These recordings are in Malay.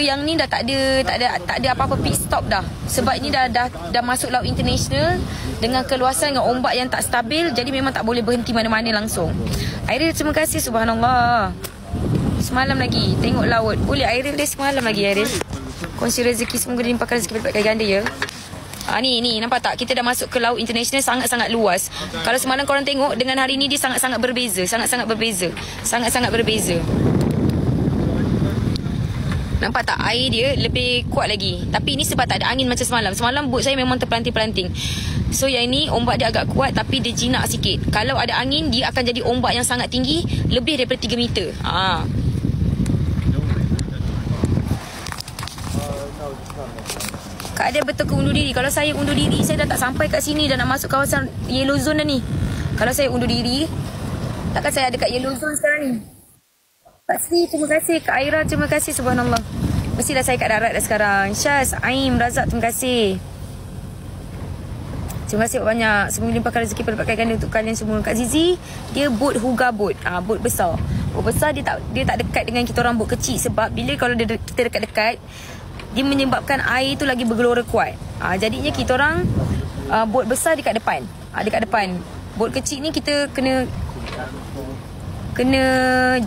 yang ni dah tak ada apa-apa pit stop dah. Sebab ni dah masuk laut international dengan keluasan dengan ombak yang tak stabil, jadi memang tak boleh berhenti mana-mana langsung. Airil, terima kasih, subhanallah. Semalam lagi tengok laut. Boleh Airil dia semalam lagi, Airil. Kongsi rezeki, semoga dilimpahkan rezeki berlipat ganda ya. Ni nampak tak? Kita dah masuk ke laut international, sangat-sangat luas. Kalau semalam korang tengok, dengan hari ni dia sangat-sangat berbeza. Sangat-sangat berbeza. Nampak tak? Air dia lebih kuat lagi. Tapi ini sebab tak ada angin macam semalam. Semalam bot saya memang terpelanting-pelanting. So yang ini ombak dia agak kuat, tapi dia jinak sikit. Kalau ada angin, dia akan jadi ombak yang sangat tinggi, lebih daripada 3 meter. Kak Adel betul ke undur diri? Kalau saya undur diri, saya dah tak sampai kat sini, dah nak masuk kawasan yellow zone dah ni. Kalau saya undur diri, takkan saya ada kat yellow zone sekarang ni. Kak Sri, terima kasih. Kak Aira, terima kasih. Subhanallah. Mestilah saya kat darat dah sekarang. Syaz, Aim, Razak, terima kasih. Terima kasih banyak. Semoga limpahkan rezeki berlipat ganda untuk kalian semua. Kak Zizi, dia bot Huga bot. Bot besar. Bot besar dia tak dekat dengan kita orang bot kecil. Sebab bila kalau kita dekat-dekat, dia menyebabkan air tu lagi bergelora kuat. Jadinya kita orang bot besar dekat depan. Dekat depan. Bot kecil ni kita kena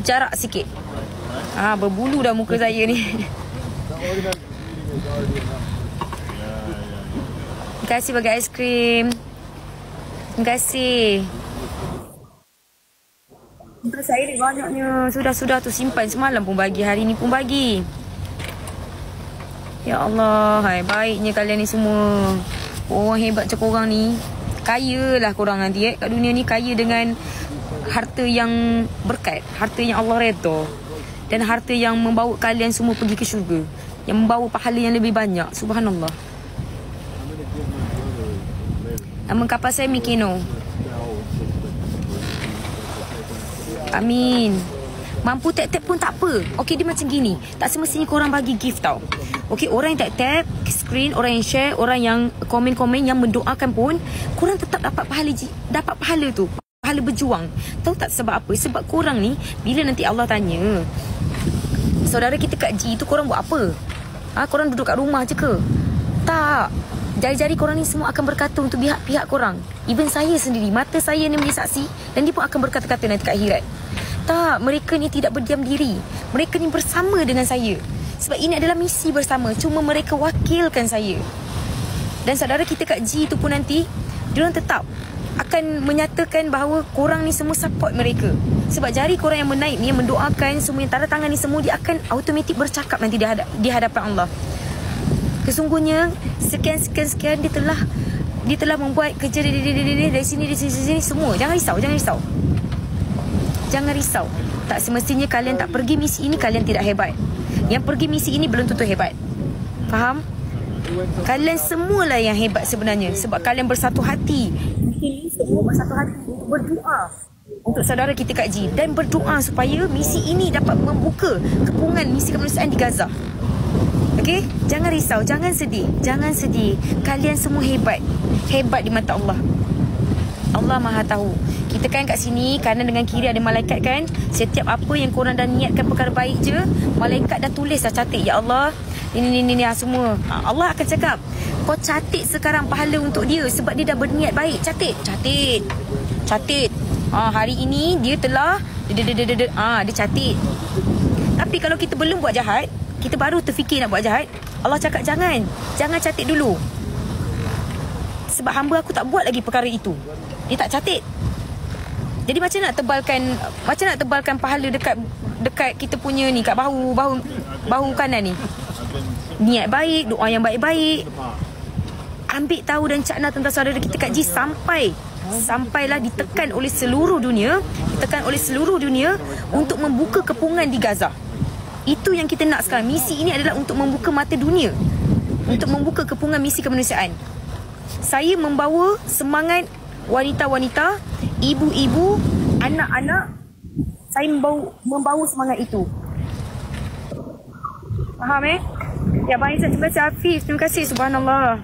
jarak sikit. Berbulu dah muka saya ni. Terima kasih bagi aiskrim. Terima kasih. Saya ni banyaknya. Sudah tu simpan. Semalam pun bagi, hari ni pun bagi. Ya Allah, hai, baiknya kalian ni semua. Orang hebat macam korang ni. Kaya lah korang nanti kat dunia ni. Kaya dengan harta yang berkat, harta yang Allah redha, dan harta yang membawa kalian semua pergi ke syurga, yang membawa pahala yang lebih banyak. Subhanallah. Nama kapal saya Mikino. Amin. Mampu tap-tap pun tak apa. Okey, dia macam gini. Tak semestinya korang bagi gift tau. Okey, orang yang tap-tap screen, orang yang share, orang yang komen-komen, yang mendoakan pun, korang tetap dapat pahala tu. Pahala berjuang. Tahu tak sebab apa? Sebab korang ni, bila nanti Allah tanya, saudara kita kat G tu korang buat apa? Korang duduk kat rumah je ke? Tak. Jari-jari korang ni semua akan berkata untuk pihak-pihak korang. Even saya sendiri, mata saya ni menjadi saksi, dan dia pun akan berkata-kata nanti kat akhirat. Tak, mereka ni tidak berdiam diri. Mereka ni bersama dengan saya. Sebab ini adalah misi bersama. Cuma mereka wakilkan saya. Dan saudara kita kat G tu pun nanti, diorang tetap akan menyatakan bahawa korang ni semua support mereka. Sebab jari korang yang menaik ni, yang mendoakan, semua yang tanda tangan ni, semua dia akan automatik bercakap nanti di hadapan Allah. Sesungguhnya sekian dia telah membuat kerja dari sini semua. Jangan risau. Tak semestinya kalian tak pergi misi ini kalian tidak hebat. Yang pergi misi ini belum tentu hebat. Faham? Kalian semualah yang hebat sebenarnya. Sebab kalian bersatu hati. Semua bersatu hati untuk berdoa untuk saudara kita kat G, dan berdoa supaya misi ini dapat membuka kepungan misi kemanusiaan di Gaza. Okey? Jangan risau, jangan sedih. Kalian semua hebat. Hebat di mata Allah. Allah Maha tahu. Kita kan kat sini kanan dengan kiri ada malaikat kan. Setiap apa yang korang dah niatkan perkara baik je, malaikat dah tulis, dah catat. Ya Allah, ini semua. Allah akan cakap, kau catat sekarang pahala untuk dia sebab dia dah berniat baik. Catat. Hari ini dia telah dia catat. Tapi kalau kita belum buat jahat, kita baru terfikir nak buat jahat, Allah cakap jangan catat dulu. Sebab hamba aku tak buat lagi perkara itu. Dia tak catat. Jadi macam nak tebalkan pahala dekat kita punya ni, kat bahu kanan ni. Niat baik, doa yang baik-baik. Ambil tahu dan cakna tentang saudara kita kat G sampailah ditekan oleh seluruh dunia, untuk membuka kepungan di Gaza. Itu yang kita nak sekarang. Misi ini adalah untuk membuka mata dunia, untuk membuka kepungan misi kemanusiaan. Saya membawa semangat wanita-wanita, ibu-ibu, anak-anak. Saya membawa semangat itu. Faham Ya, baik. Terima kasih Hafiz. Terima kasih. Subhanallah.